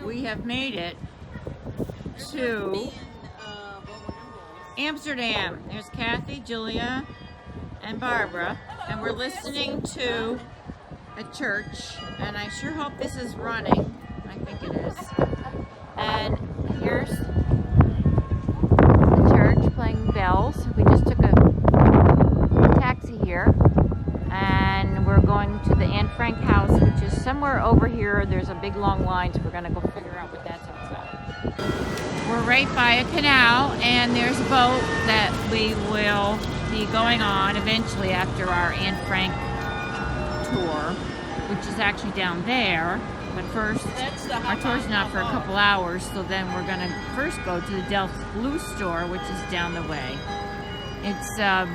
We have made it to Amsterdam. There's Kathy, Julia, and Barbara, and we're listening to a church, and I sure hope this is running. I think it is. And here's the church playing bells. We just took a taxi here, and we're going to the Anne Frank house, which is somewhere over here. There's a big long line, so we're gonna go figure out what that's all about. We're right by a canal, and there's a boat that we will be going on eventually after our Anne Frank tour, which is actually down there. But first, our tour's not for a couple hours, so then we're gonna first go to the Delft Blue store, which is down the way. It's the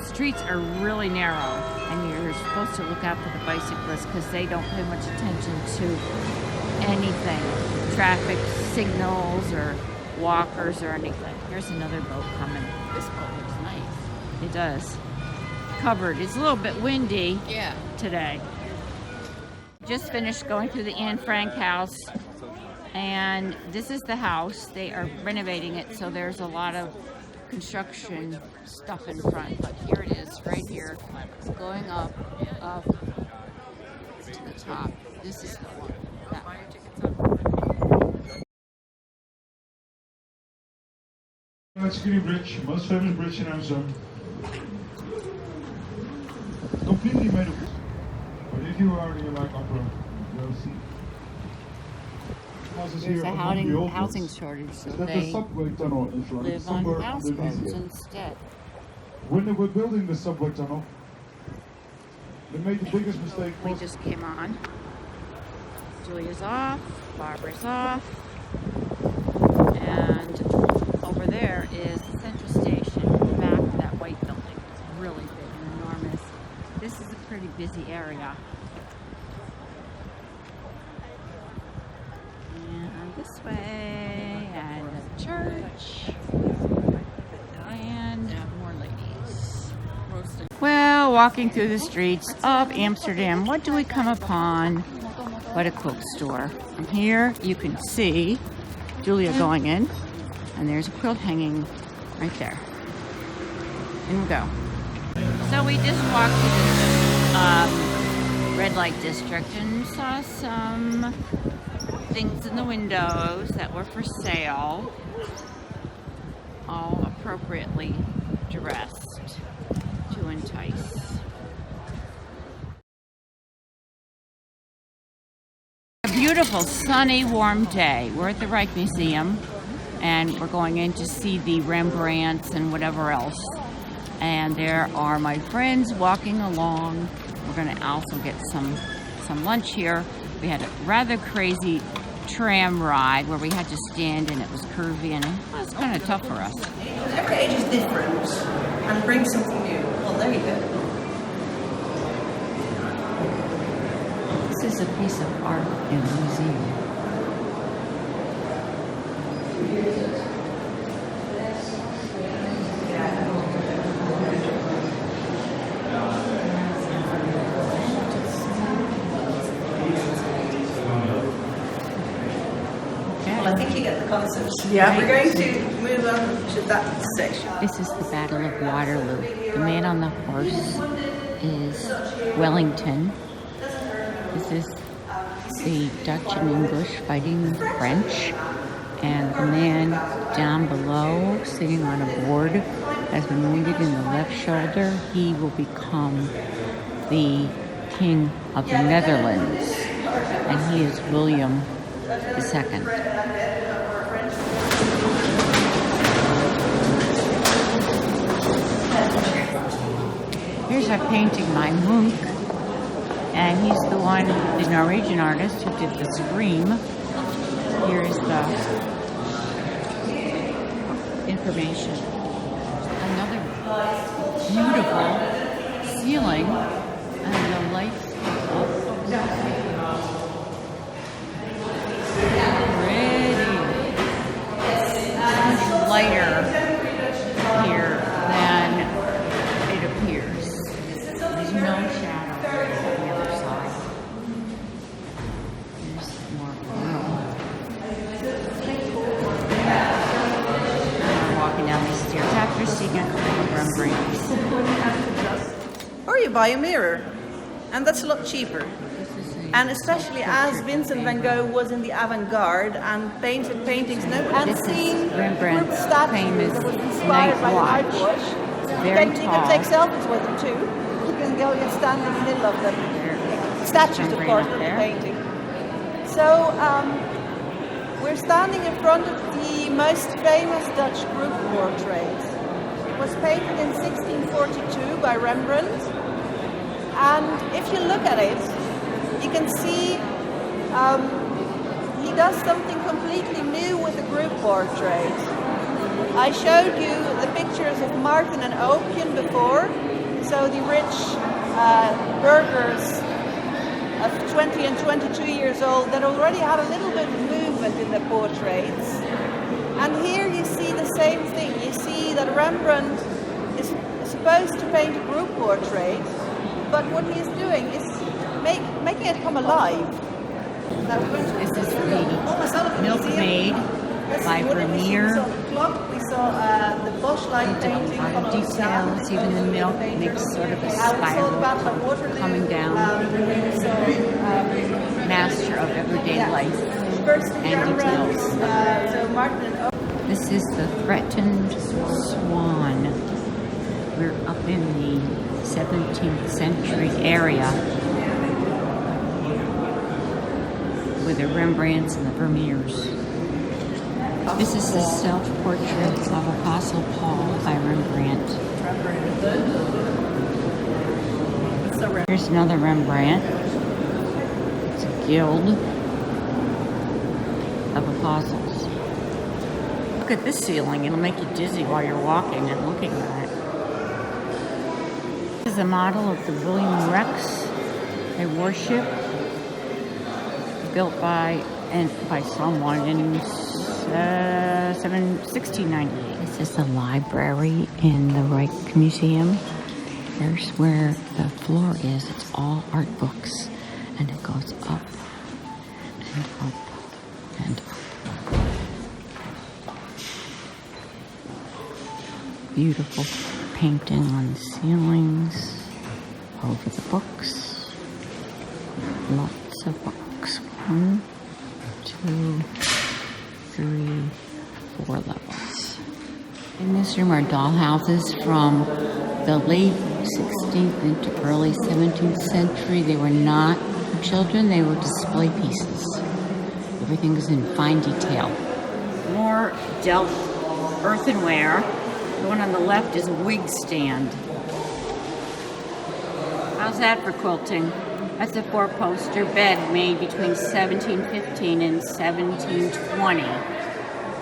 streets are really narrow, and you're supposed to look out for the bicyclists because they don't pay much attention to anything, traffic signals or walkers or anything. Here's another boat coming. This boat looks nice. It does. Covered. It's a little bit windy today. Just finished going through the Anne Frank house, and this is the house. They are renovating it, so there's a lot of construction stuff in front. But here it is, right here, going up to the top. This is the one. That one. Skinny Bridge, most famous bridge in Amsterdam. Completely made of wood. But if you are in like opera, you'll see. There's a housing shortage, so they subway tunnel in front. live on houseboats instead. When they were building the subway tunnel, they made the biggest mistake. We just came on. Julia's off, Barbara's off, and over there is the Central Station in the back of that white building. It's really big and enormous. This is a pretty busy area. And this way, and the church, and more ladies. Well, walking through the streets of Amsterdam, what do we come upon but a quilt store? And here you can see Julia going in, and there's a quilt hanging right there. In we go. So we just walked to this red light district and saw some things in the windows that were for sale, all appropriately dressed to entice. A beautiful, sunny, warm day. We're at the Rhine Museum, and we're going in to see the Rembrandts and whatever else. And there are my friends walking along. We're going to also get some lunch here. We had a rather crazy tram ride where we had to stand, and it was curvy, and it was kind of tough for us. Every age is different, and bring something new. Well, there you go. This is a piece of art in a museum. Well, I think you get the concept. Yeah. We're going to move on to that section. This is the Battle of Waterloo. The man on the horse is Wellington. This is the Dutch and English fighting the French. And the man down below, sitting on a board, has been wounded in the left shoulder. He will become the King of the Netherlands. And he is William II. Here's a painting by Munch, and he's the one, the Norwegian artist who did the Scream. Here's the information. Another beautiful ceiling, and the lights up. Pretty. Much lighter here than it appears. There's no shadow on the other side. buy a mirror, and that's a lot cheaper. And especially as Vincent van Gogh was in the avant-garde and painted paintings and seen Rembrandt's statues famous that was inspired by the night night watch. watch. Very You can tall. take selfies with them too. You can go and stand in the middle of them. Statues, of course, not the painting. So we're standing in front of the most famous Dutch group portrait. It was painted in 1642 by Rembrandt. And if you look at it, you can see he does something completely new with the group portrait. I showed you the pictures of Martin and Opium before, so the rich burghers of 20 and 22 years old that already had a little bit of movement in their portraits. And here you see the same thing. You see that Rembrandt is supposed to paint a group portrait, but what he is doing is making it come alive. This is the Milkmaid by Vermeer. We saw the Bosch-like painting. A lot of details, even the milk makes sort of a spiral coming down. Master of everyday life and details. This is the threatened swan. We're up in the 17th century area with the Rembrandts and the Vermeers. This is the self-portrait of Apostle Paul by Rembrandt. Here's another Rembrandt. It's a guild of apostles. Look at this ceiling. It'll make you dizzy while you're walking and looking at it. This is a model of the William Rex, a warship built by someone in 1698. This is the library in the Reich Museum. Here's where the floor is. It's all art books, and it goes up and up and up. Beautiful painting on the ceilings, over the books. Lots of books. 1, 2, 3, 4 levels. In this room are dollhouses from the late 16th into early 17th century. They were not for children, they were display pieces. Everything is in fine detail. More Delft earthenware. The one on the left is a wig stand. How's that for quilting? That's a 4-poster bed made between 1715 and 1720.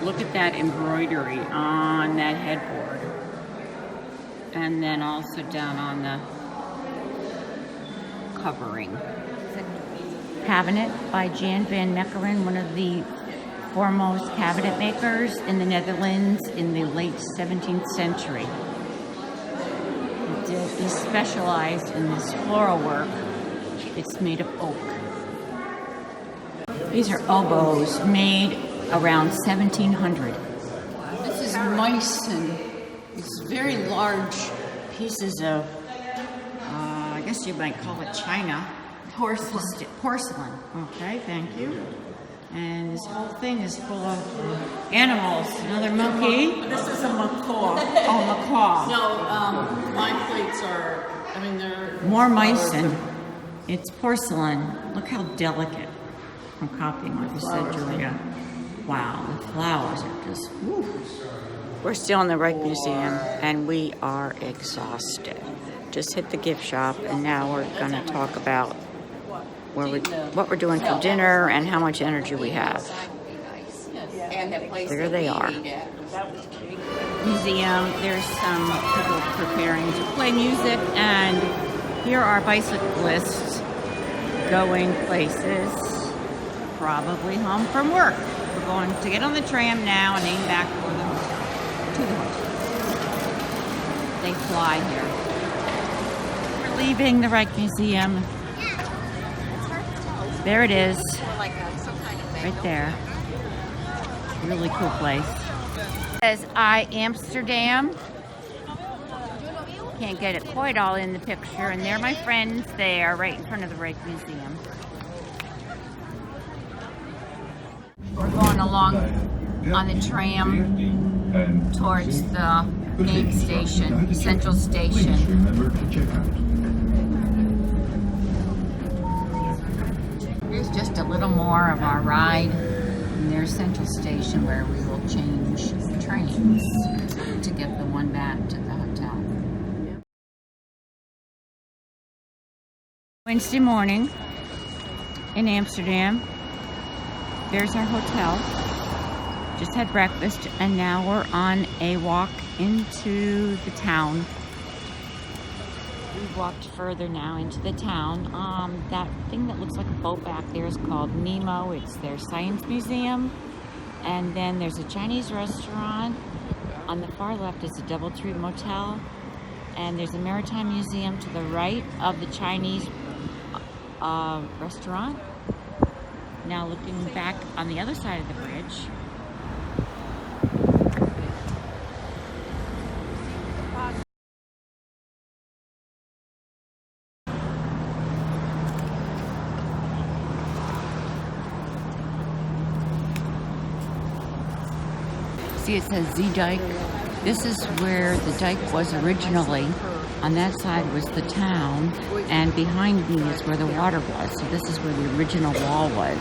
Look at that embroidery on that headboard. And then also down on the covering. Cabinet by Jan van Meckeren, one of the foremost cabinet makers in the Netherlands in the late 17th century. He specialized in this floral work. It's made of oak. These are oboes made around 1700. This is Meissen. It's very large pieces of, I guess you might call it china. Porcelain. Porcelain. Okay, thank you. And this whole thing is full of animals. Another monkey. This is a macaw. Oh, macaw. No, my plates are, they're... More Meissen. It's porcelain. Look how delicate. I'm copying what you said, Julia. Wow, the flowers are just, woo. We're still in the Reich Museum, and we are exhausted. Just hit the gift shop, and now we're going to talk about what we're doing for dinner and how much energy we have. There they are. Museum, there's some people preparing to play music, and here are bicyclists going places, probably home from work. We're going to get on the tram now and aim back for the hotel, to the hotel. They fly here. We're leaving the Reich Museum. There it is, right there. Really cool place. It says I Amsterdam. can't get it quite all in the picture. And there are my friends there, right in front of the Rake Museum. We're going along on the tram towards the main station, Central Station. Here's just a little more of our ride. And there's Central Station where we will change trains to get the one back to the hotel. Wednesday morning in Amsterdam. There's our hotel. Just had breakfast and now we're on a walk into the town. We've walked further now into the town. That thing that looks like a boat back there is called Nemo. It's their science museum. And then there's a Chinese restaurant. On the far left is a DoubleTree motel. And there's a maritime museum to the right of the Chinese restaurant. Now looking back on the other side of the bridge. See, it says Z-Dike. This is where the dike was originally. On that side was the town, and behind me is where the water was. So this is where the original wall was.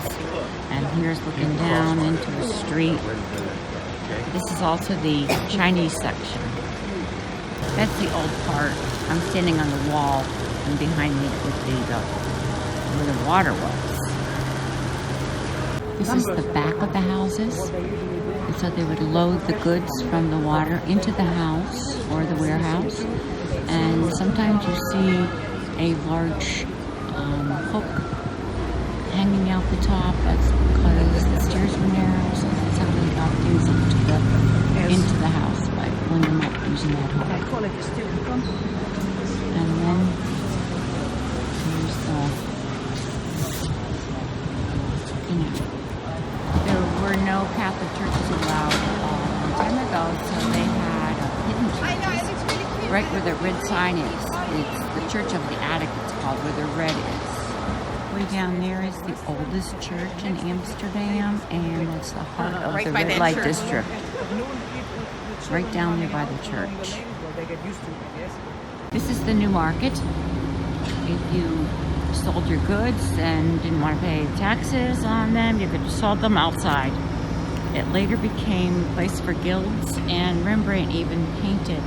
And here's looking down into the street. This is also the Chinese section. That's the old part. I'm standing on the wall, and behind me would be where the water was. This is the back of the houses. And so they would load the goods from the water into the house or the warehouse. And sometimes you see a large hook hanging out the top. That's because the stairs were narrow, so that's how they got things into the house by pulling them up using that hook. And then here's the there were no Catholic churches allowed a long time ago, so they had hidden churches right where the red sign is. It's the Church of the Attic, it's called, where the red is. Way down there is the oldest church in Amsterdam, and it's the heart of the red light district. Right down there by the church. This is the new market. If you sold your goods and didn't want to pay taxes on them, you could have sold them outside. It later became a place for guilds, and Rembrandt even painted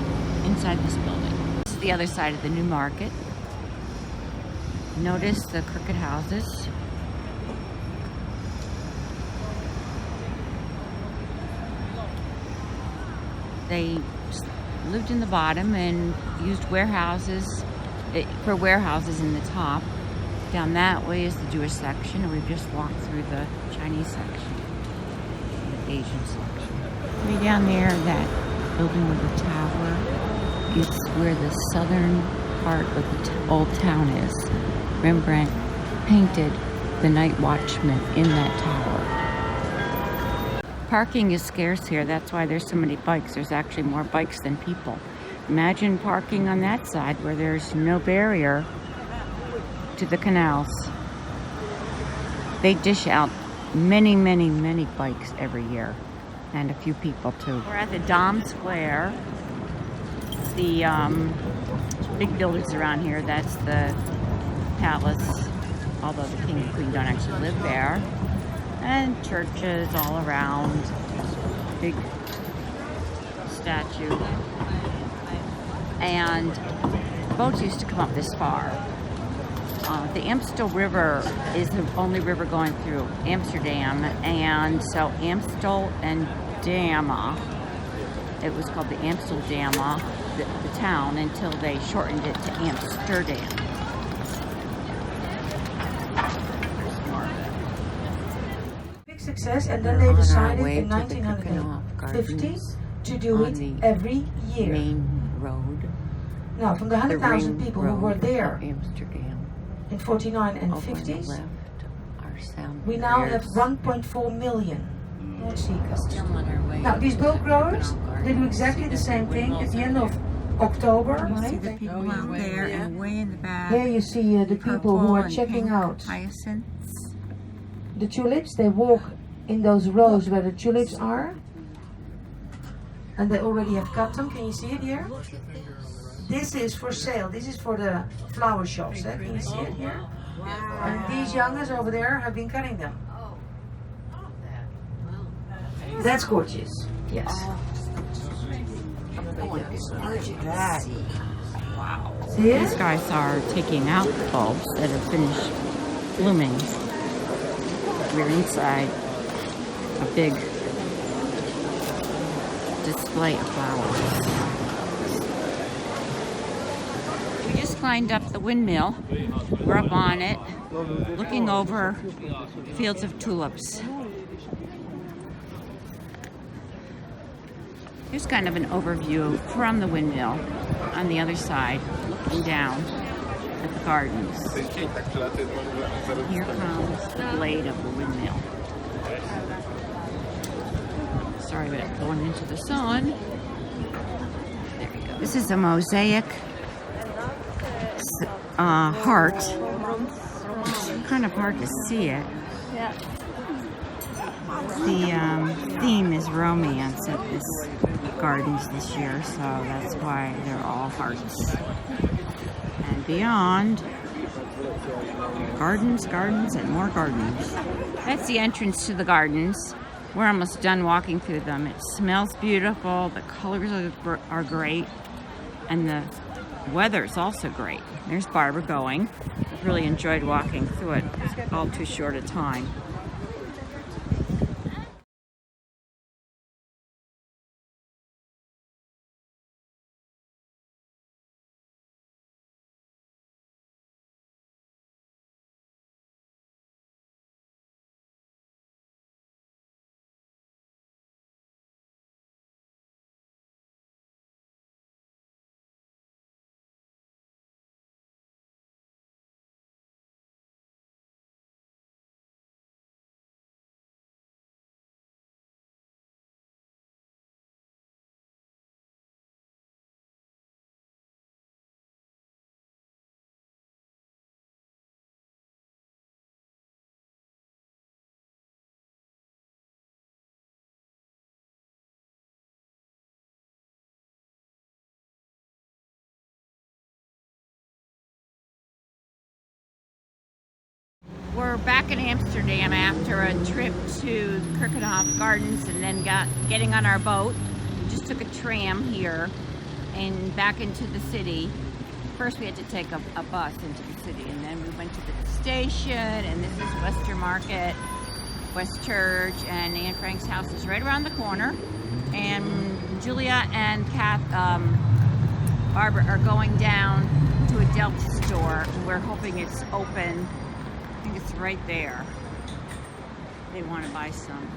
inside this building. This is the other side of the new market. Notice the crooked houses. They lived in the bottom and used warehouses for warehouses in the top. Down that way is the Jewish section, and we've just walked through the Chinese section, the Asian section. Way down there, that building with the tower, it's where the southern part of the old town is. Rembrandt painted the night watchman in that tower. Parking is scarce here. That's why there's so many bikes. There's actually more bikes than people. Imagine parking on that side where there's no barrier to the canals. They dish out many, many, many bikes every year, and a few people too. We're at the Dom Square. The big buildings around here, that's the palace, although the king and queen don't actually live there. And churches all around, big statue. And boats used to come up this far. The Amstel River is the only river going through Amsterdam, and so Amstel and Dama, it was called the Amsteldama, the town, until they shortened it to Amsterdam. Big success, and then they decided in 1950 to do it every year. Main road. Now, from the 100,000 people who were there Amsterdam. in 49 and Over on the 50s, left are sound we now have barriers. 1.4 million road seekers. Still on our way Now, these to boat the growers, Keukenhof they do Gardens. exactly See the the same big thing at windmills the end over of there. October, See right? the people out there, and way in the back. Here you see the people who are checking out hyacinths. the tulips. They walk in those rows where the tulips are. And they already have cut them. Can you see it here? This is for sale. This is for the flower shops. Can you see it here? And these youngers over there have been cutting them. That's gorgeous. Yes. Wow. See it? These guys are taking out the bulbs that have finished blooming. We're inside a big display of flowers. We just climbed up the windmill. We're up on it, looking over fields of tulips. Here's kind of an overview from the windmill on the other side, looking down at the gardens. Here comes the blade of the windmill. Sorry about going into the sun. There we go. This is a mosaic heart. It's kind of hard to see it. The theme is romance at this gardens this year, so that's why they're all hearts. And beyond, gardens, gardens, and more gardens. That's the entrance to the gardens. We're almost done walking through them. It smells beautiful, the colors are great, and the weather's also great. There's Barbara going. I've really enjoyed walking through it. It's all too short a time. We're back in Amsterdam after a trip to the Keukenhof Gardens and then getting on our boat. We just took a tram here and back into the city. First we had to take a bus into the city, and then we went to the station, and this is Westermarket, West Church, and Anne Frank's house is right around the corner. And Julia and Barbara are going down to a Delta store. We're hoping it's open. I think it's right there. They want to buy some.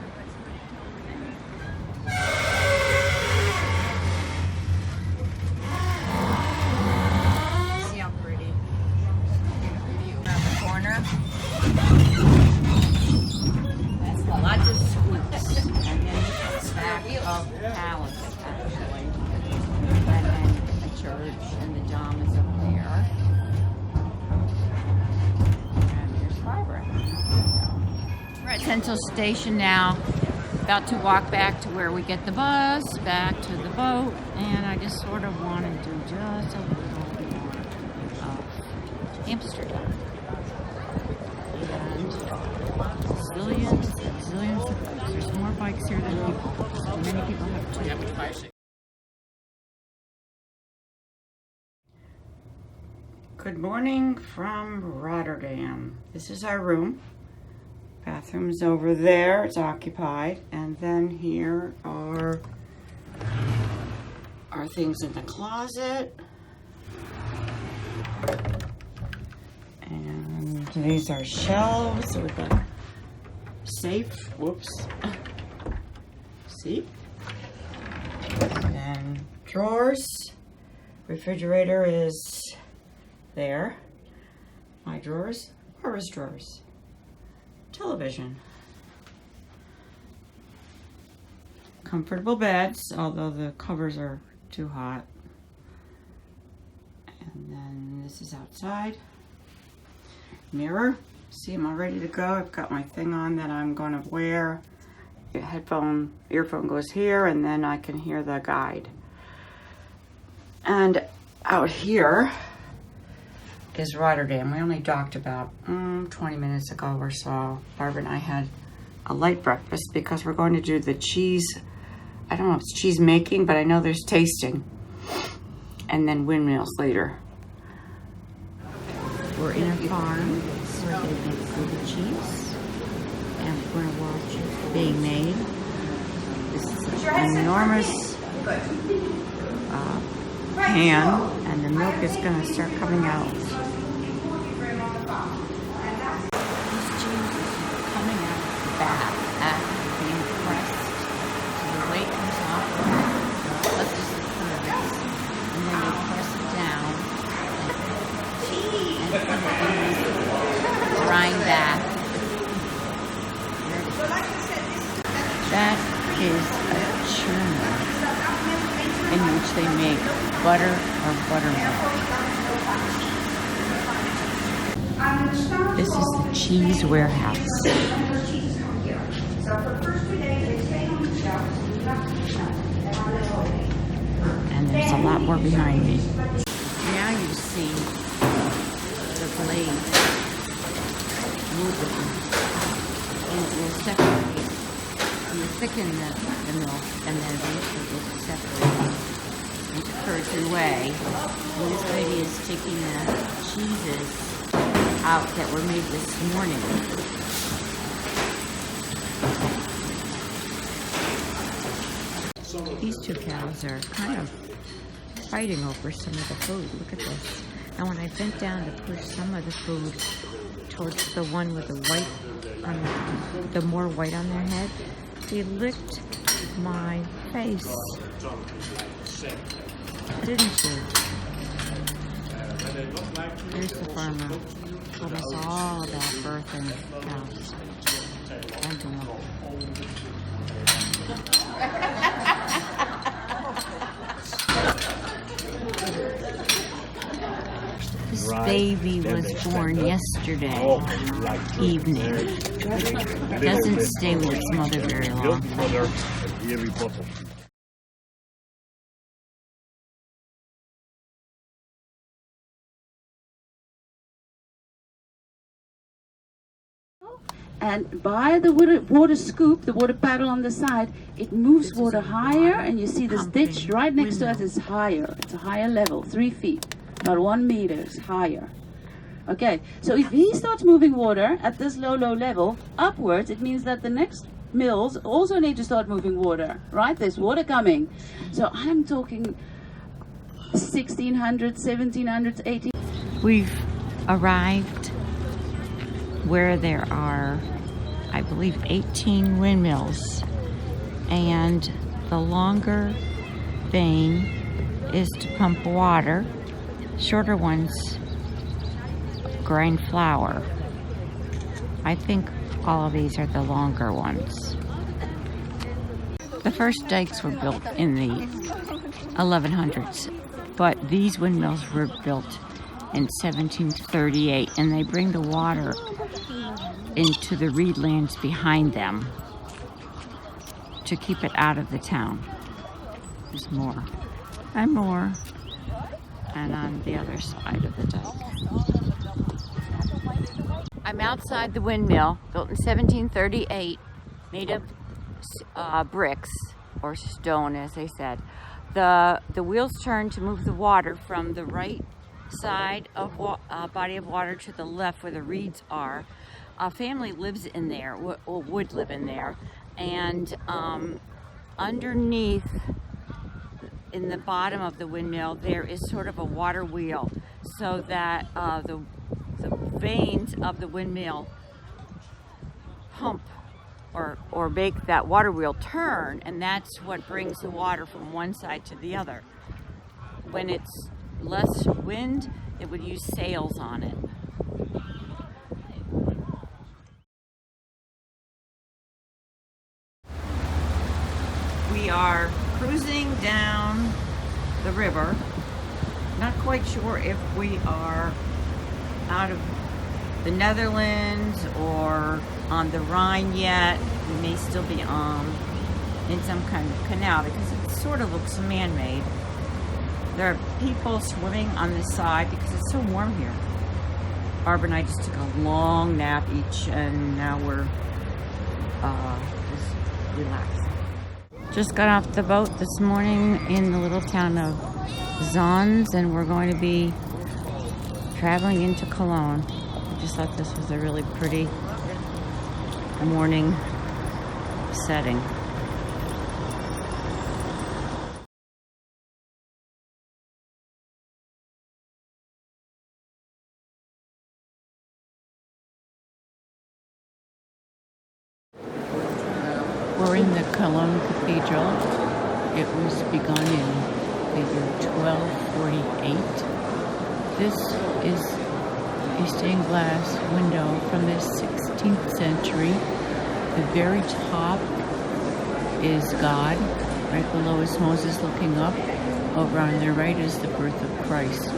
See how pretty. Around the corner. That's lots of scoops. And then it's back of the palace, actually. And then a church, and the dom is up there. We're at Central Station now, about to walk back to where we get the bus, back to the boat, and I just sort of want to do just a little more of Amsterdam. And zillions and zillions of bikes. There's more bikes here than people. Many people have two. Good morning from Rotterdam. This is our room. Bathroom's over there, it's occupied. And then here are our things in the closet. And these are shelves with a safe, whoops. See? And drawers. Refrigerator is there. My drawers. Barbara's drawers. Television. Comfortable beds, although the covers are too hot. This is outside. Mirror. See, I'm all ready to go. I've got my thing on that I'm going to wear. The earphone goes here, and then I can hear the guide. And out here is Rotterdam. We only docked about 20 minutes ago or so. Barbara and I had a light breakfast because we're going to do the cheese. I don't know if it's cheese making, but I know there's tasting. And then windmills later. We're in a farm where they make Gouda cheese, and we're going to watch it being made. This is an enormous pan, and the milk is going to start coming out. This cheese is coming out of the bath after being pressed. So the weight comes off, plus this is curves, and then you press it down and put it in this drying bath. That is a churner in which they make butter or buttermilk. This is the cheese warehouse. And there's a lot more behind me. Now you see the blades moving, and you'll separate. You thicken the milk, and then eventually you'll separate into curds and whey. And this lady is taking the cheeses out that were made this morning. These two cows are kind of fighting over some of the food. Look at this. And when I bent down to push some of the food towards the one with the white on the more white on their head, they licked my face. Didn't you? Here's the farmer. Told us all about birthing cows and milk. This baby was born yesterday evening. It doesn't stay with its mother very long. And by the water scoop, the water paddle on the side, it moves water higher, and you see this ditch right next to us is higher. It's a higher level, 3 feet, about 1 meter higher. Okay, so if he starts moving water at this low level upwards, it means that the next mills also need to start moving water, right? There's water coming. So I'm talking 1600s, 1700s, 1800s. We've arrived where there are, I believe, 18 windmills, and the longer vein is to pump water, shorter ones grind flour. I think all of these are the longer ones. The first dikes were built in the 1100s, but these windmills were built in 1738, and they bring the water into the reedlands behind them to keep it out of the town. There's more and more, and on the other side of the dike. I'm outside the windmill, built in 1738, made of bricks, or stone as they said. The wheels turn to move the water from the right side of body of water to the left where the reeds are. A family lives in there, or would live in there, and underneath, in the bottom of the windmill, there is sort of a water wheel, so that the vanes of the windmill pump or make that water wheel turn, and that's what brings the water from one side to the other. When it's less wind, it would use sails on it. We are cruising down the river Not quite sure if we are out of the Netherlands or on the Rhine yet. We may still be in some kind of canal because it sort of looks man-made. There are people swimming on the side because it's so warm here. Barbara and I just took a long nap each, and now we're just relaxing. Just got off the boat this morning in the little town of Zons, and we're going to be traveling into Cologne. I just thought this was a really pretty morning setting. We're in the Cologne Cathedral. It was begun in the year 1248. This is a stained glass window from the 16th century. The very top is God. Right below is Moses looking up. Over on the right is the birth of Christ.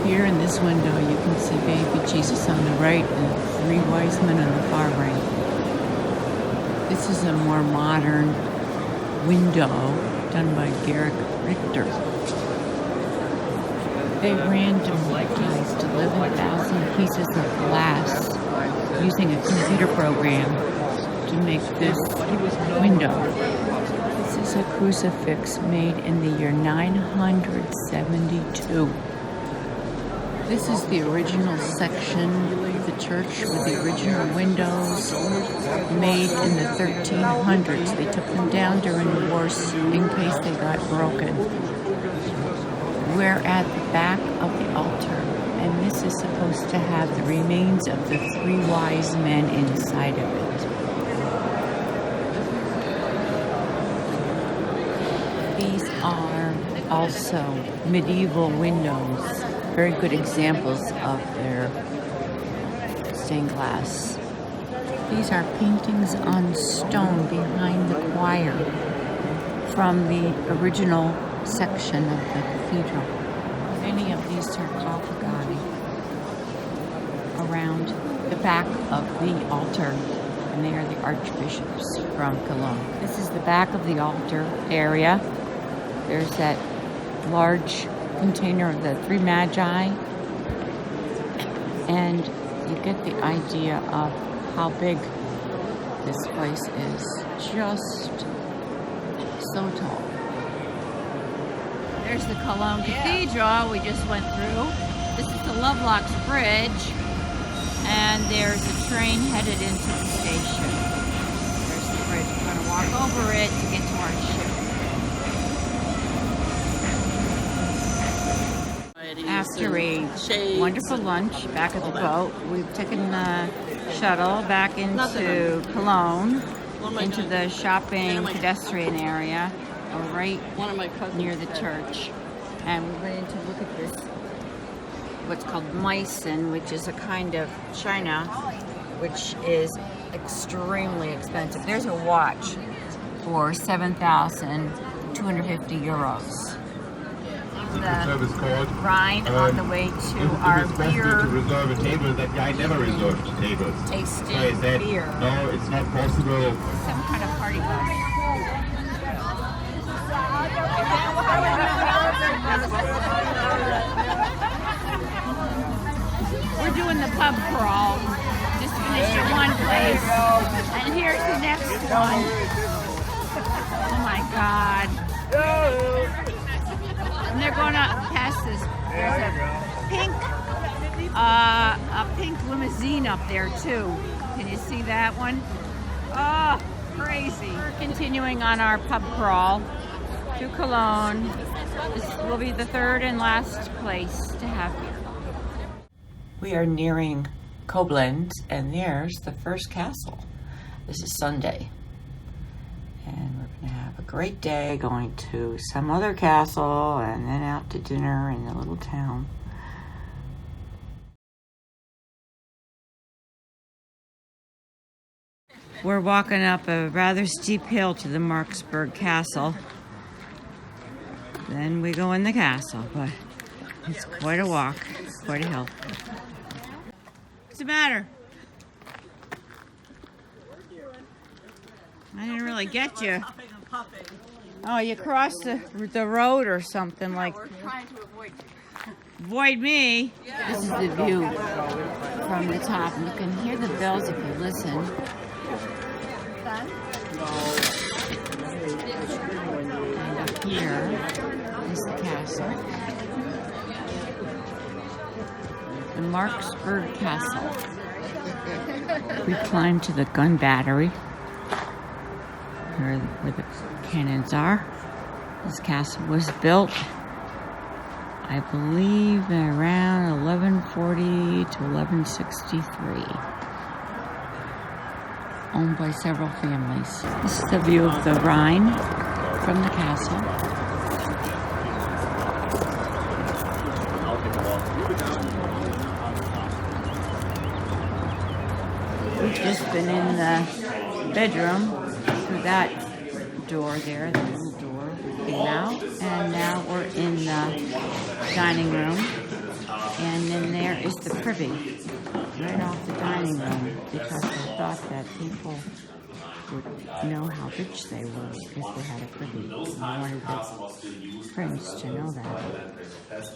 Here in this window you can see baby Jesus on the right and three wise men on the far right. This is a more modern window done by Gerrit Richter. They randomized 11,000 pieces of glass using a computer program to make this window. This is a crucifix made in the year 972. This is the original section of the church with the original windows made in the 1300s. They took them down during the wars in case they got broken. We're at the back of the altar, and this is supposed to have the remains of the three wise men inside of it. These are also medieval windows. Very good examples of their stained glass. These are paintings on stone behind the choir from the original section of the cathedral. Many of these sarcophagi around the back of the altar, and they are the archbishops from Cologne. This is the back of the altar area. There's that large container of the three magi, and you get the idea of how big this place is. Just so tall. There's the Cologne Cathedral we just went through. This is the Lovelocks Bridge, and there's a train headed into the station. There's the bridge. We're going to walk over it to get to our ship. After a wonderful lunch back at the boat, we've taken the shuttle back into Cologne, into the shopping pedestrian area, right near the church. And we went in to look at this, what's called Meissen, which is a kind of china, which is extremely expensive. There's a watch for 7,250 euros. The Rhine on the way to our beer to reserve a table. That guy never reserved tables. tasting So I said, beer. no, it's not possible. Some kind of party bus. We're doing the pub crawl. Just finished at one place. And here's the next one. Oh my God. And they're going to pass this. There's a pink limousine up there too. Can you see that one? Oh, crazy. We're continuing on our pub crawl to Cologne. This will be the third and last place to have beer. We are nearing Koblenz, and there's the first castle. This is Sunday. And we're going to have a great day going to some other castle and then out to dinner in the little town. We're walking up a rather steep hill to the Marksburg castle. Then we go in the castle, but it's quite a walk, quite a hill. What's the matter? I didn't really get you. Oh, you crossed the road or something like. We're trying to avoid Avoid me. This is the view from the top, and you can hear the bells if you listen. And up here is the castle. The Marksburg Castle. We climbed to the gun battery, where the cannons are. This castle was built, I believe, around 1140 to 1163. Owned by several families. This is the view of the Rhine from the castle. We've just been in the bedroom through that door there, the little door we came out, and now we're in the dining room, and then there is the privy right off the dining room, because they thought that people would know how rich they were if they had a privy. They wanted the prince to know that.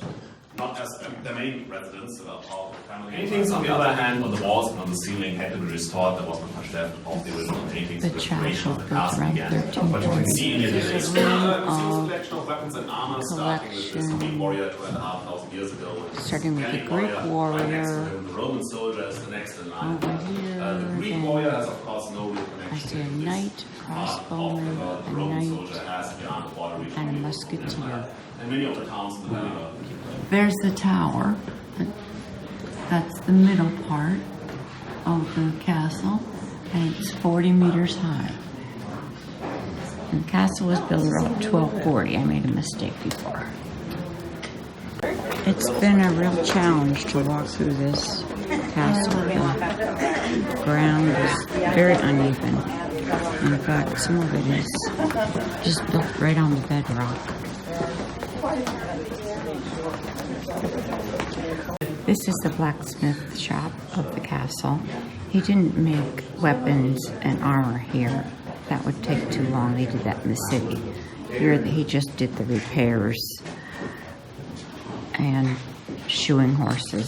Not as the main residence of the family. Paintings, on the other hand, on the walls and on the ceiling had to be restored. There was no verstärkt of the original paintings. The The restoration of the chapel castle around began. 1340. But you can see in it There's is a a room collection of weapons and armor, starting with this Greek warrior 2,500 years ago. Starting with the Greek Greek right next to warrior. him, the Roman soldier is the next in line. Over here, The Greek then warrior has, of course, no real I connection see a to this knight, crossbowman, the a Roman knight, soldier has beyond the border region. and a musketeer. And many of the towns in the valley are There's the tower. That's the middle part of the castle, and it's 40 meters high. And the castle was built around 1240. I made a mistake before. It's been a real challenge to walk through this castle. The ground is very uneven. In fact, some of it is just built right on the bedrock. This is the blacksmith shop of the castle. He didn't make weapons and armor here. That would take too long. They did that in the city. Here he just did the repairs and shoeing horses.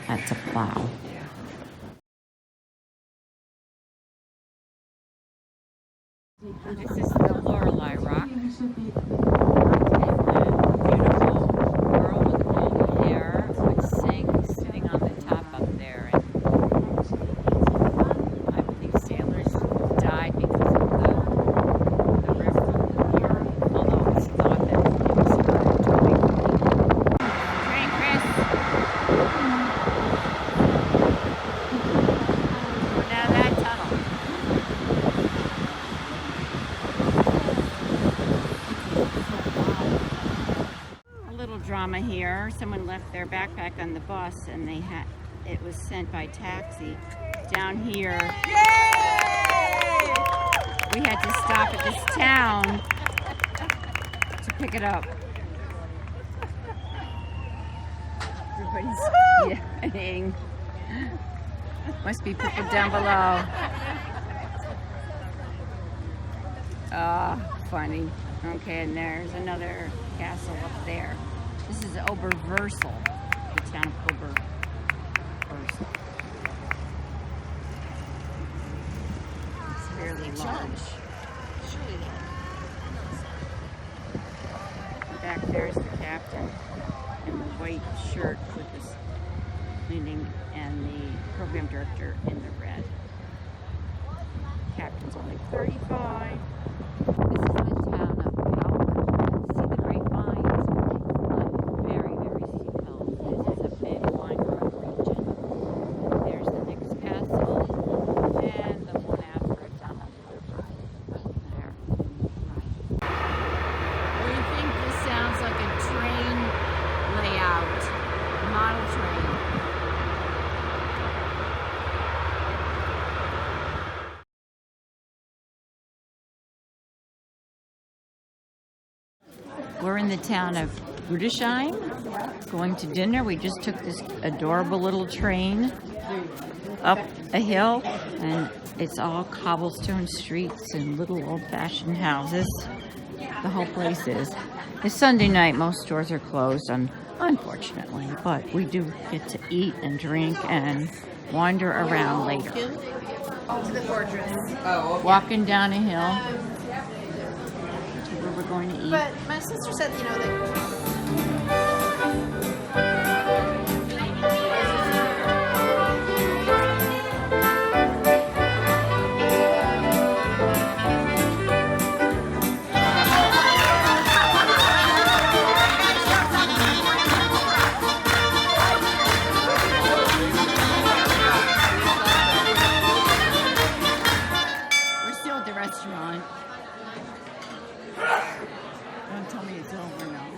That's a plow. This is the Lorelei Rock. Beautiful girl with golden hair would sing sitting on the top up there. And I believe sailors died because of the river here, although it's thought that it was started to wake. Train, Chris. We're down that tunnel. Drama here. Someone left their backpack on the bus, and it was sent by taxi down here. Yay! We had to stop at this town to pick it up. Everybody's yelling. Must be people down below. Funny. Okay, and there's another castle up there. This is Oberversal, the town of Oberversal. It's fairly large. Back there's the captain in the white shirt with his leaning, and the program director in the red. Captain's only 35. We're in the town of Rudesheim, going to dinner. We just took this adorable little train up a hill, and it's all cobblestone streets and little old-fashioned houses. The whole place is. It's Sunday night. Most stores are closed, unfortunately, but we do get to eat and drink and wander around later. To the fortress. Walking down a hill to where we're going to eat. But my sister said, you know, that We're still at the restaurant. Don't tell me it's over now.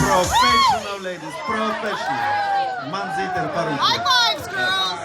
Professional, ladies, professional. Man zit er parentje. High fives, girls!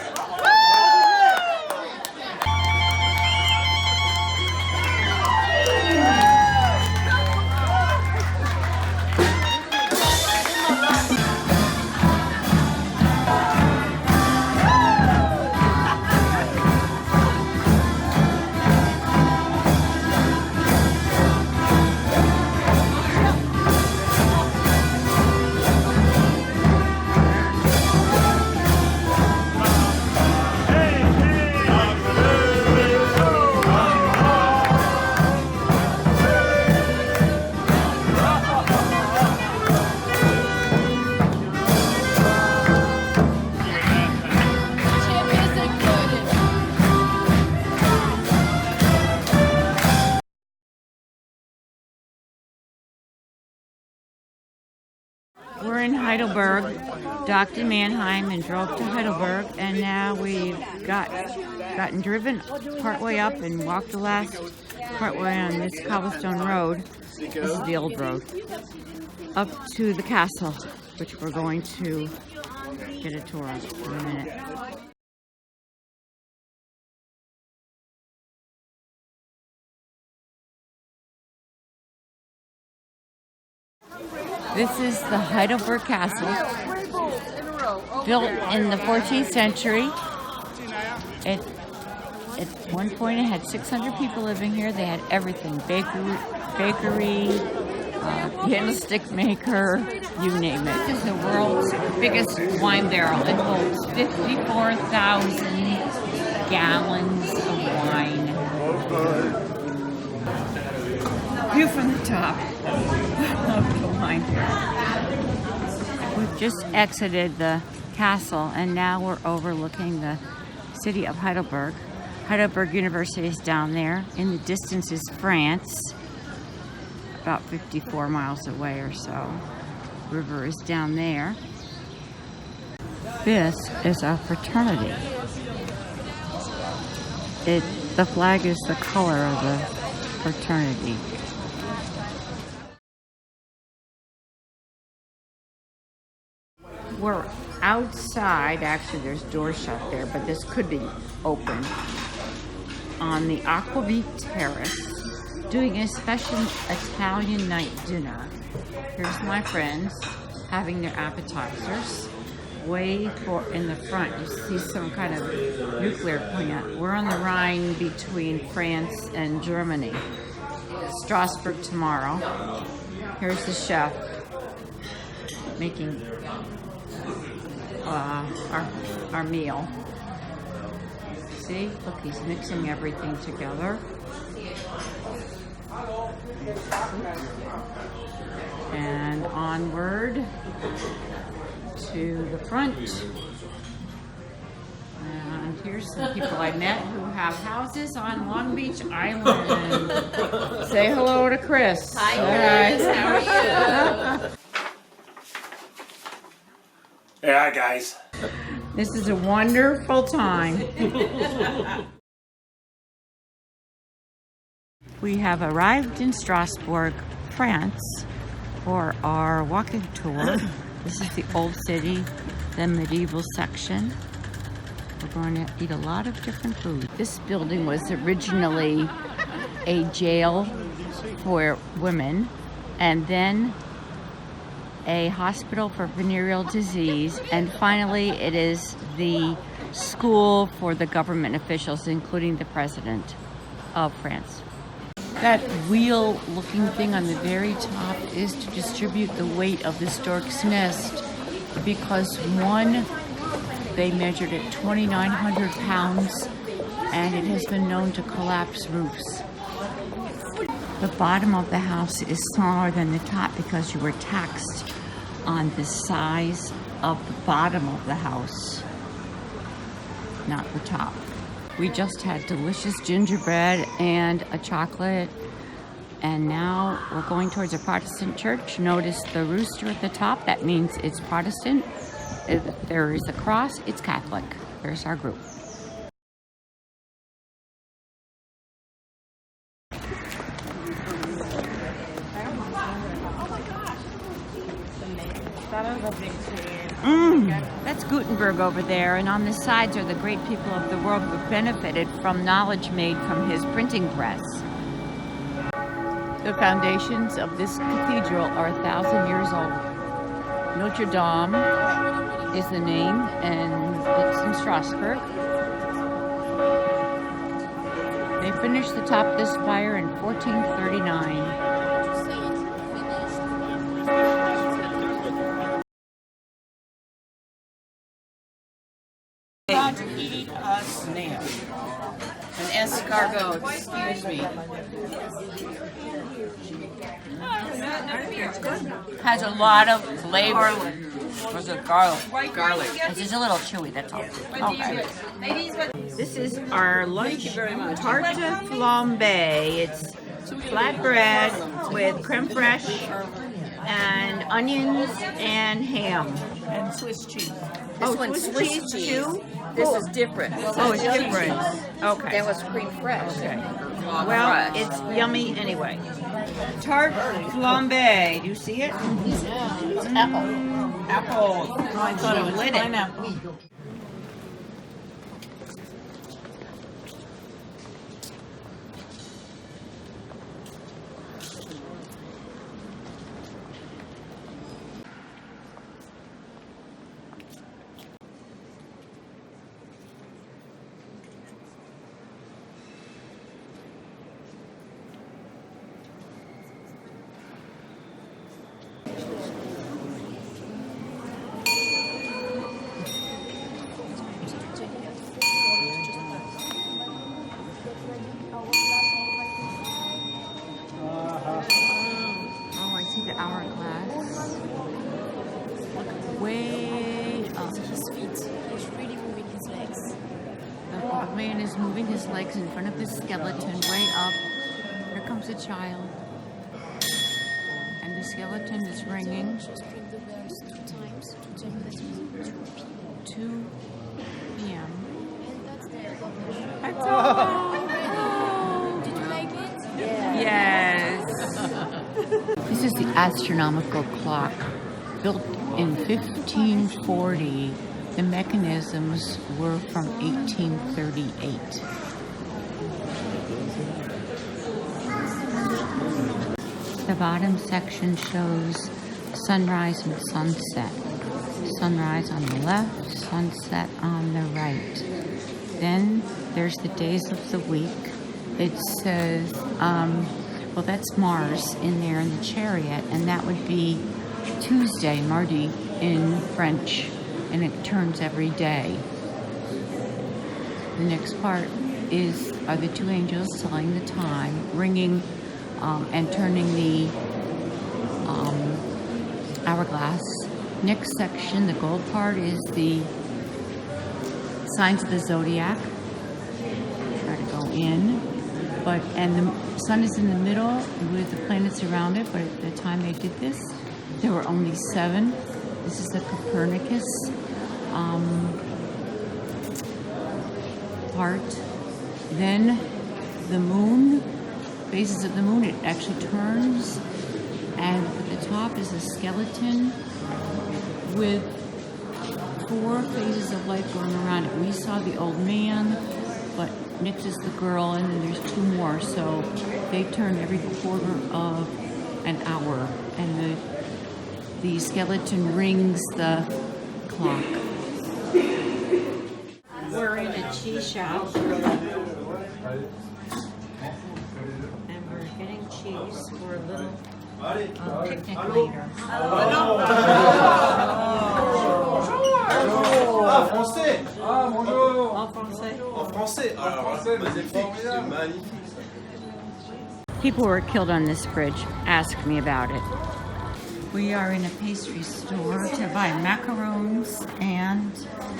We're in Heidelberg, docked in Mannheim and drove to Heidelberg, and now we've gotten driven partway up and walked the last partway on this cobblestone road. This is the old road. Up to the castle, which we're going to get a tour of in a minute. This is the Heidelberg Castle, built in the 14th century. At one point it had 600 people living here. They had everything, bakery, candlestick maker, you name it. This is the world's biggest wine barrel. It holds 54,000 gallons of wine. View from the top of the wine barrel. We've just exited the castle, and now we're overlooking the city of Heidelberg. Heidelberg University is down there. In the distance is France, about 54 miles away or so. River is down there. This is a fraternity. The flag is the color of the fraternity. We're outside, actually there's doors shut there, but this could be open, on the Aquavit Terrace, doing a special Italian night dinner. Here's my friends having their appetizers. Way in the front, you see some kind of nuclear plant. We're on the Rhine between France and Germany. Strasbourg tomorrow. Here's the chef. making our meal. See, look, he's mixing everything together. And onward to the front. And here's some people I met who have houses on Long Beach Island. Say hello to Chris. Hi, Chris. How are you? Yeah, guys. This is a wonderful time. We have arrived in Strasbourg, France, for our walking tour. This is the old city, the medieval section. We're going to eat a lot of different food. This building was originally a jail for women, and then a hospital for venereal disease, and finally it is the school for the government officials, including the president of France. That wheel-looking thing on the very top is to distribute the weight of the stork's nest, because one, they measured at 2,900 pounds, and it has been known to collapse roofs. The bottom of the house is smaller than the top because you were taxed on the size of the bottom of the house, not the top. We just had delicious gingerbread and a chocolate, and now we're going towards a Protestant church. Notice the rooster at the top, that means it's Protestant. If there is a cross, it's Catholic. There's our group. That's Gutenberg over there, and on the sides are the great people of the world who benefited from knowledge made from his printing press. The foundations of this cathedral are 1,000 years old. Notre Dame is the name, and it's in Strasbourg. They finished the top of this spire in 1439. About to eat a snail. An escargot, excuse me. Has a lot of flavor. Was it garlic? Garlic. It's just a little chewy, that's all. Okay. This is our lunch tarte flambe. It's flatbread with creme fraiche and onions and ham. And Swiss cheese. Oh, Swiss cheese too? This is different. Oh, it's different. Okay. That was cream fresh. Okay. Well, it's yummy anyway. Tarte flambe. Do you see it? It's apple. Apple. Oh, I thought it was pineapple. The hourglass. Look way up. His feet. He's really moving his legs. The man is moving his legs in front of his skeleton way up. Here comes a child. And the skeleton is ringing. Just ring the bells 2 times to tell you that it's 2 p.m. 2 p.m. And that's there. That's all. Did you like it? Yes. This is the astronomical clock, built in 1540. The mechanisms were from 1838. The bottom section shows sunrise and sunset. Sunrise on the left, sunset on the right. Then there's the days of the week. It says, well, that's Mars in there in the chariot, and that would be Tuesday, mardi in French, and it turns every day. The next part are the two angels telling the time, ringing and turning the hourglass. Next section, the gold part, is the signs of the zodiac. Try to go in, and the sun is in the middle with the planets around it. But at the time they did this, there were only 7. This is the Copernicus part. Then the moon, phases of the moon, it actually turns, and at the top is a skeleton with 4 phases of light going around it. We saw the old man, but Nix is the girl, and then there's 2 more, so they turn every quarter of an hour, and the skeleton rings the clock. We're in a cheese shop, and we're getting cheese for a little picnic later. Ah, français! Ah, bonjour! En français? En français! Alors, magnifique, c'est magnifique. People who were killed on this bridge asked me about it. We are in a pastry store to buy macarons and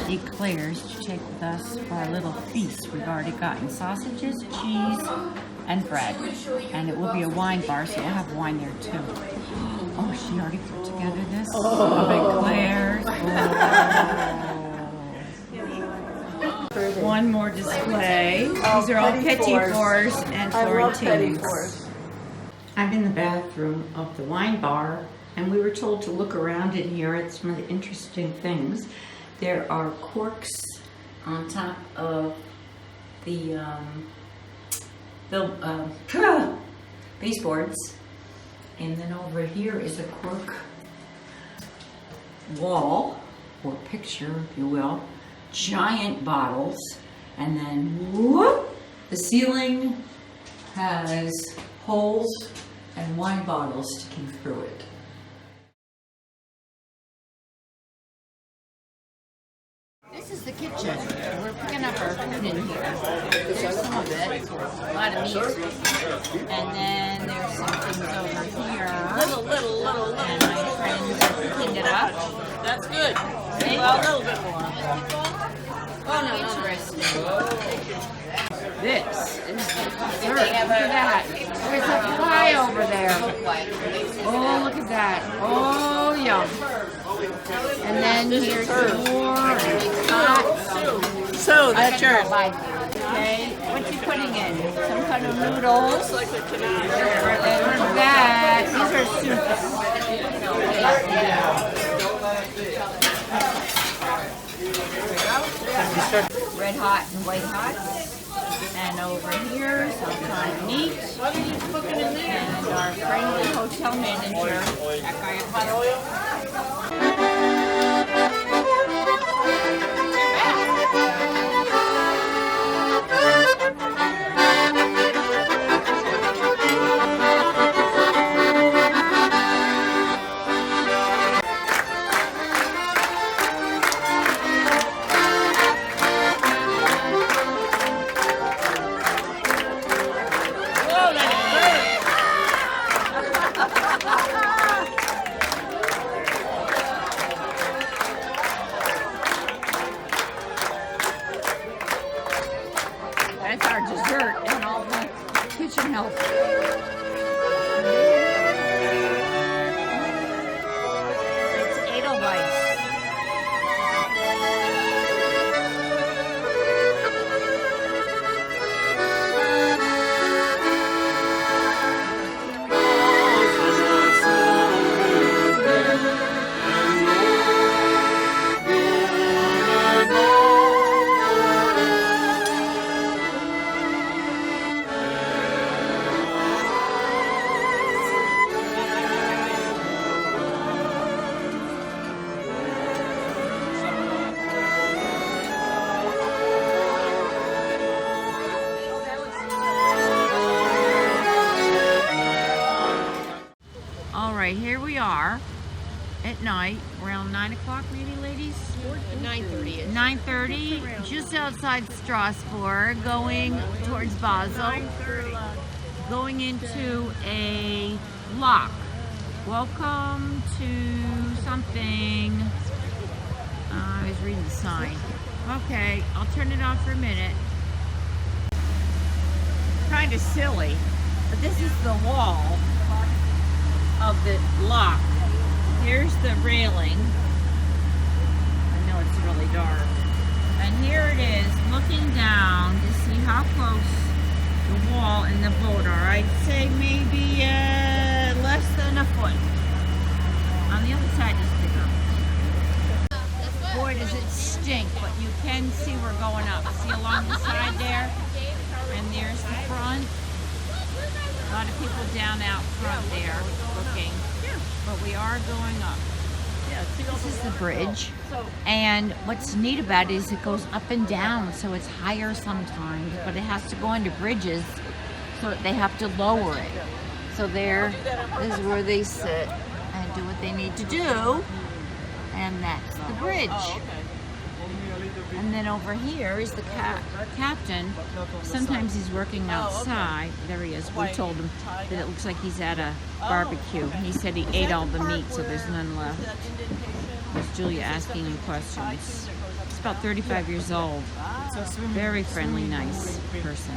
eclairs to take with us for our little feast. We've already gotten sausages, cheese, and bread. And it will be a wine bar, so we'll have wine there too. Oh, she already put together this of eclairs. Oh. One more display. These are all petit fours and Florentines. I'm in the bathroom of the wine bar, and we were told to look around in here at some of the interesting things. There are corks on top of the baseboards, and then over here is a cork wall, or picture, if you will, giant bottles, and then whoop, the ceiling has holes and wine bottles sticking through it. This is the kitchen. We're picking up our food in here. There's some of it, a lot of meat. And then there's some things over here. Little. And my friends cleaned it up. That's good. Well, a little bit more. Oh, no, interesting. This is the dessert. Look at that. There's a pie over there. Oh, look at that. Oh, yum. And then here's more. So, that's yours. Okay, what's he putting in? Some kind of noodles. And that. These are soups. Red hot and white hot. And over here, some kind of meat. And our friendly hotel manager. That's our dessert and all the kitchen help. It's Edelweiss. All right, here we are at night, around 9 o'clock maybe, ladies? 9:30. 9:30, just outside Strasbourg, going towards Basel, going into a lock. Welcome to something. I was reading the sign. Okay, I'll turn it off for a minute. Kind of silly, but this is the wall of the lock. Here's the railing. I know it's really dark. And here it is, looking down to see how close the wall and the boat are. I'd say maybe less than a foot. On the other side is bigger. Boy, does it stink, but you can see we're going up. See along the side there? And there's the front. A lot of people down out front there looking. But we are going up. This is the bridge. And what's neat about it is it goes up and down, so it's higher sometimes, but it has to go under bridges, so they have to lower it. So there is where they sit and do what they need to do. And that's the bridge. And then over here is the captain. Sometimes he's working outside. There he is. We told him that it looks like he's at a barbecue. He said he ate all the meat, so there's none left. There's Julia asking him questions. He's about 35 years old. Very friendly, nice person.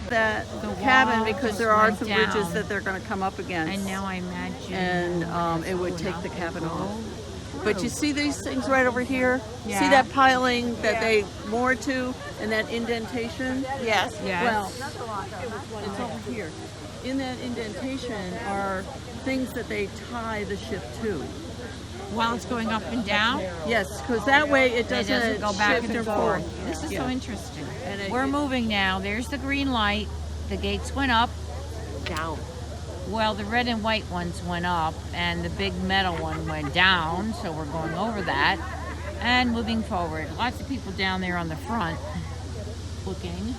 The cabin, because there are some bridges that they're going to come up against. And now I imagine. And it would take the cabin off. But you see these things right over here? Yeah. See that piling that they moored to and that indentation? Yes. Well, it's over here. In that indentation are things that they tie the ship to. While it's going up and down? Yes, because that way it doesn't go back shift and forth. forth. This is so interesting. And We're moving now. There's the green light. The gates went up. Down. Well, the red and white ones went up, and the big metal one went down, so we're going over that and moving forward. Lots of people down there on the front looking,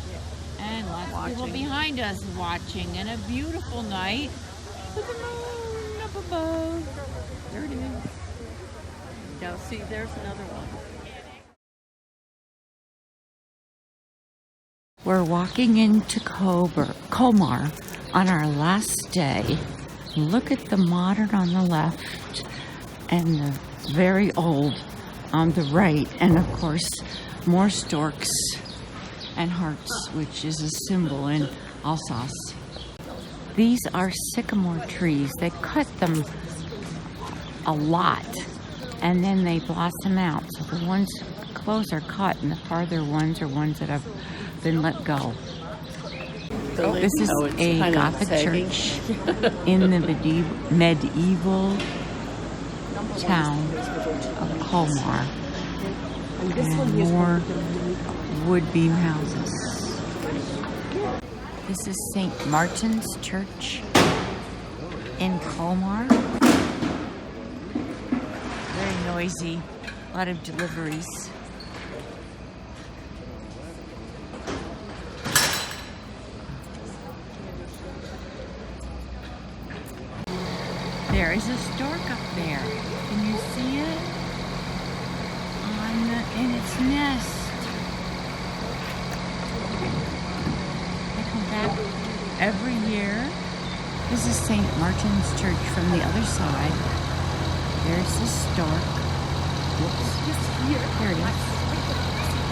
and lots of people behind us watching, and a beautiful night with the moon up above. There it is. Now, see, there's another one. We're walking into Colmar on our last day. Look at the modern on the left and the very old on the right. And of course, more storks and hearts, which is a symbol in Alsace. These are sycamore trees. They cut them a lot and then they blossom out. So the ones close are cut and the farther ones are ones that have been let go. This is a Gothic church in the medieval town of Colmar. And more wood beam houses. This is St. Martin's Church in Colmar. Very noisy, a lot of deliveries. There is a stork up there. Can you see it? In its nest. They come back every year. This is St. Martin's Church from the other side. There's the stork. Whoops. There it is.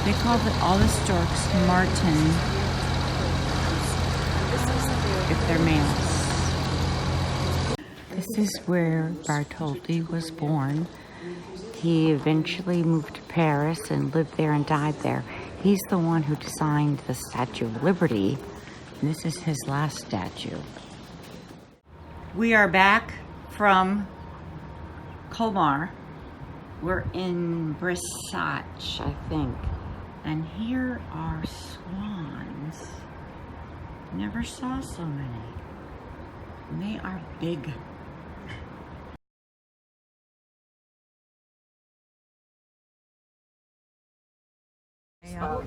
They call all the storks Martin if they're males. This is where Bartholdi was born. He eventually moved to Paris and lived there and died there. He's the one who designed the Statue of Liberty. And this is his last statue. We are back from Colmar. We're in Bressach, I think. And here are swans. Never saw so many. And they are big.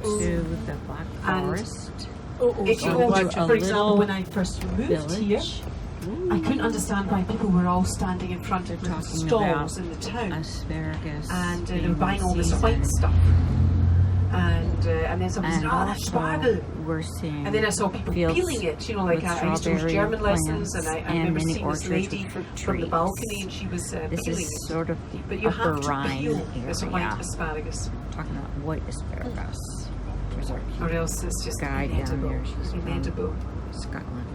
To the Black Forest. If you Go want to for example, when I first moved village. here, I couldn't understand why people were all standing in front of little Talking stalls about in the town. asparagus. And they were being buying all this seasoned. white stuff. And then somebody said, And oh, that's also spargel. we're seeing And then I saw people fields peeling it, you know, like with I used to teach strawberry German lessons, and I plants remember many seeing this orchards lady with from the trees. balcony, and she was This peeling is it. sort of the But you upper have to Rhine peel this white area. asparagus, Talking about white asparagus. There's our or else it's just guy down inedible. there. She's from Inedible. Scotland.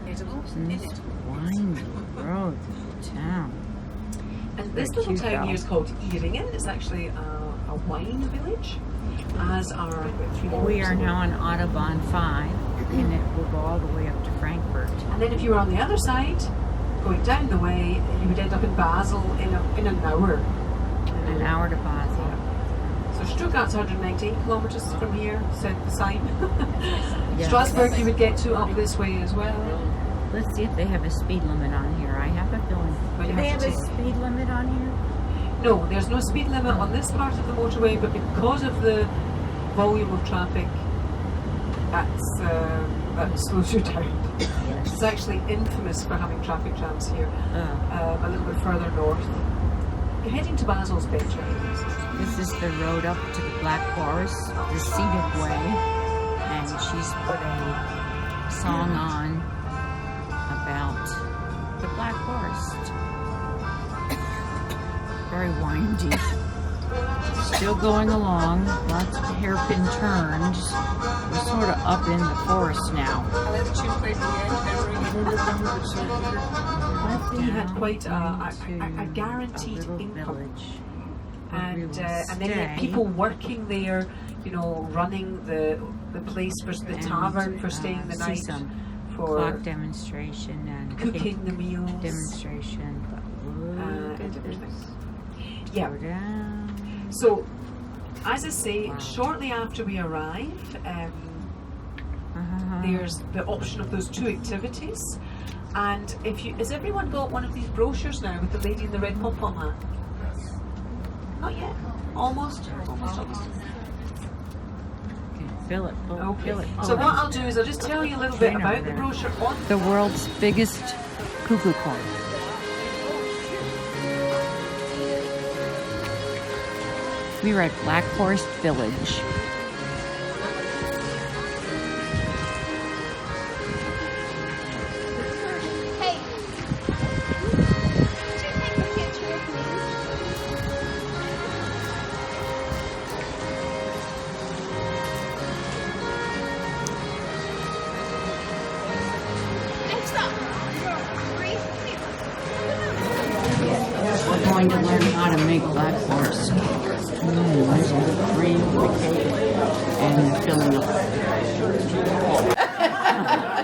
Inedible? Isn't this windy road through town? And this Very little cute, town though. here is called Eeringen. It's actually a wine village, as are We are now on Autobahn 5, and it will go all the way up to Frankfurt. And then if you were on the other side, going down the way, you would end up in Basel in an hour. An hour to Basel. So Stuttgart's 119 kilometers from here, south the sign. Yes. Strasbourg you would get to up this way as well. Let's see if they have a speed limit on here. I have a feeling. But Do you they have have to a take- speed limit on here? No, there's no speed limit on this part of the motorway, but because of the volume of traffic, that slows you down. Yes. It's actually infamous for having traffic jams here, a little bit further north. You're heading to Basel's better. This is the road up to the Black Forest, the scenic way, and she's put a song on about the Black Forest. Very windy. Still going along, lots of hairpin turns. We're sort of up in the forest now. We had quite a Down guaranteed to a little income. village. And We will then you had stay. people working there, you know, running the place for the And, tavern for staying the see night, some for clock demonstration and cooking cake the meals, demonstration. But look and at everything. this. Yeah. Go down. So, as I say, shortly after we arrive, there's the option of those two activities. And if you, has everyone got one of these brochures now with the lady in the red pom-pom hat? Not yet. Almost. Almost. Okay, fill it. Fill it. So what I'll do is I'll just tell you a little bit about the brochure on The world's biggest cuckoo clock. We are at Black Forest Village. Hey, could you take a picture of me? Hey, stop. We're going to learn how to make Black Forest cake. There's all the cream, the cake, and filling up.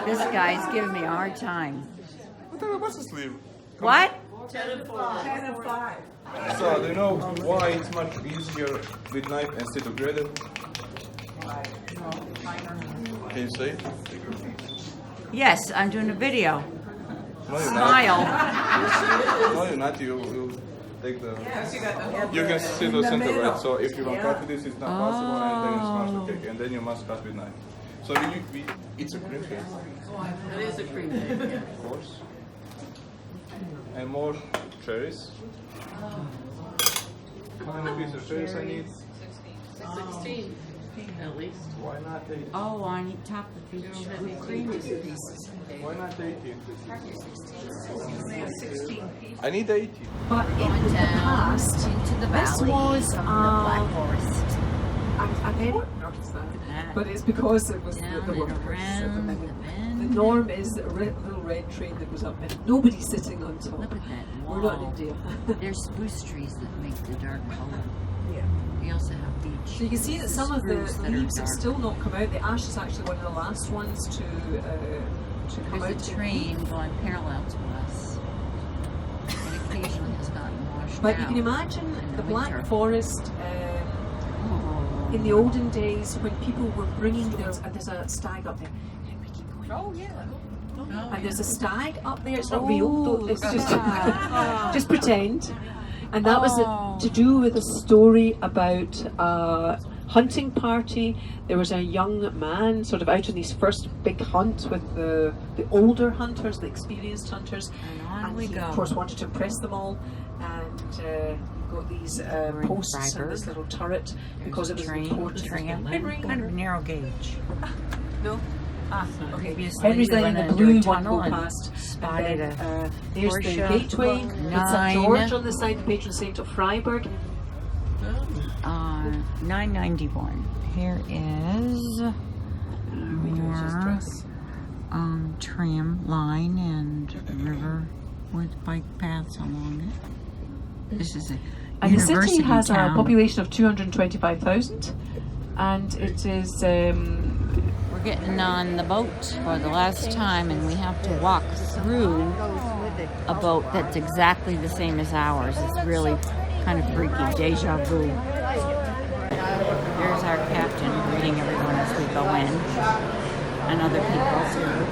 This guy's giving me a hard time. What? 10 and 5. So, do you know why it's much easier with knife instead of grated? Can you say? Yes, I'm doing a video. No, you're Smile. not. No, you're not. You take the. You can see the center, right? So if you don't cut with this, it's not possible, and then it's not the cake, and then you must cut with knife. So it's a cream cake. It is a cream cake. Of course. And more cherries. How many pieces of cherries I need? 16 at least. Why not 18? Oh, on top of each whipped cream pieces. Why not 18? I need 18. But in the past, into the this valley was from the Black Forest. I never noticed that, but it's because it was Down the and workers. around the bend. The norm is a little red train that goes up, and nobody's sitting on top. Look at that We're not in wall. India. There's spruce trees that make the dark color. Yeah. We also have beech. So you can see that some of the spruce that are leaves have dark. still not come out. The ash is actually one of the last ones to come out. There's a train going parallel to us. It occasionally has gotten washed But you out can imagine in the winter. Black Forest in the olden days when people were bringing there's a stag up there. Oh, yeah. And there's a stag up there. It's not real. It's just just pretend. And that was to do with a story about hunting party. There was a young man sort of out on his first big hunt with the older hunters, the experienced hunters. And we he, go. of course, wanted to impress them all. And got these posts and this little turret because it was important. Kind of narrow gauge. No? Okay. Henry's letting the blue one go past. Spotted a there's the Porsche gateway with St. George on the side, the patron saint of Freiburg. 991. Here is more tram line and river with bike paths along it. This is a And the university city has town. a population of 225,000, and it is. We're getting on the boat for the last time, and we have to walk through a boat that's exactly the same as ours. It's really kind of freaky, deja vu. There's our captain greeting everyone as we go in, and other people too.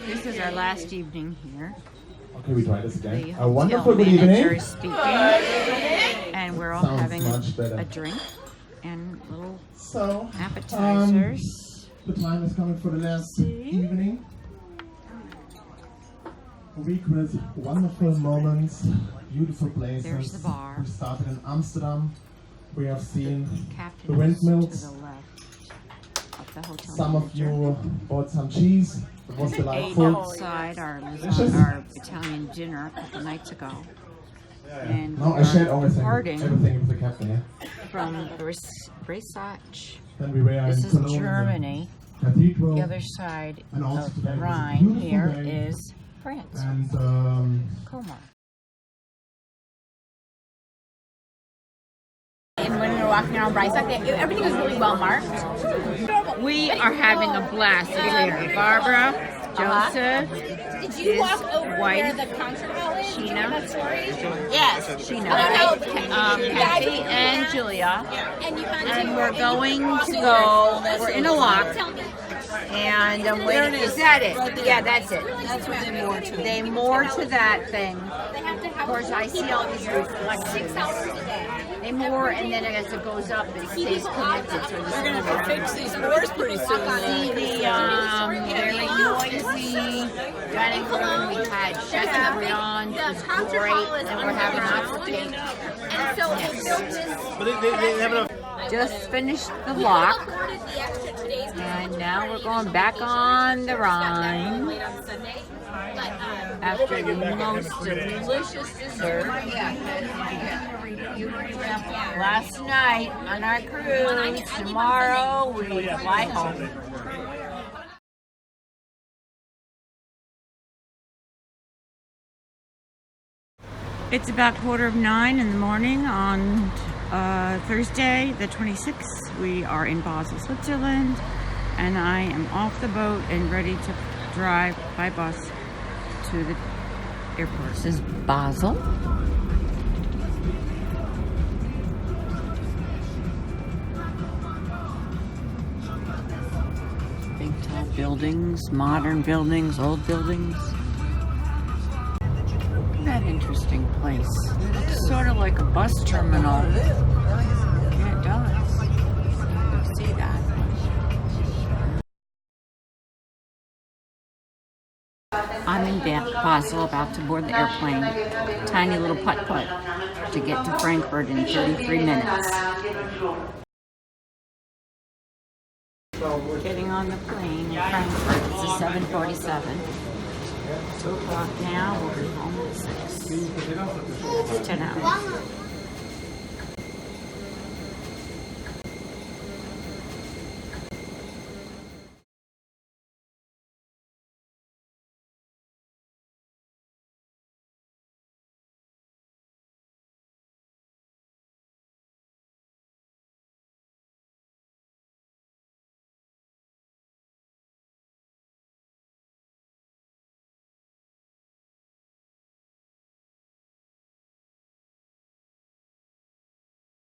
This is our last evening here. Okay, we try this again. The A wonderful good hotel manager evening. is speaking, and we're all Sounds having much better. a drink and little So, appetizers. the time is coming for the last evening. A week with wonderful moments, beautiful places. There's the bar. We started in Amsterdam. We have seen Captain the is windmills. to the left of the hotel Some of manager. you bought some cheese. It was Ate delightful. outside our Italian dinner a couple nights ago. And No, I shared everything departing with the captain, yeah. from Versace. Then we were This in is Cologne, Germany. Cathedral. The other side And also of today the was a Rhine beautiful here day. is France. And Como. And when we were walking around Breisach, everything was really well marked. We are having a blast here. Barbara, Joseph, Did you his walk over wife, where the concert hall is? Do you know that story? Yes, Sheena, Kathy, and Julia. And we're going to go, we're in a lock. And is that it? Yeah, that's it. That's what they moor to. They moor to that thing. Of course, I see all these reflections. They moor, and then as it goes up, it stays connected. So We're going to have to fix these moors pretty soon. See the very noisy dining room. We had Chateaubriand, it was great, and we're having lots of cake. And so they built this. Just finished the lock, and now we're going back on the Rhine after the most delicious dessert last night on our cruise. Tomorrow we fly home. It's about 8:45 in the morning on Thursday, the 26th. We are in Basel, Switzerland, and I am off the boat and ready to drive by bus to the airport. This is Basel. Big tall buildings, modern buildings, old buildings. That interesting place. It looks sort of like a bus terminal. Yeah, it does. You see that. I'm in Basel, about to board the airplane. Tiny little putt-putt to get to Frankfurt in 33 minutes. Getting on the plane in Frankfurt. It's a 747. 2 o'clock now, we'll be home at 6. It's 10 hours.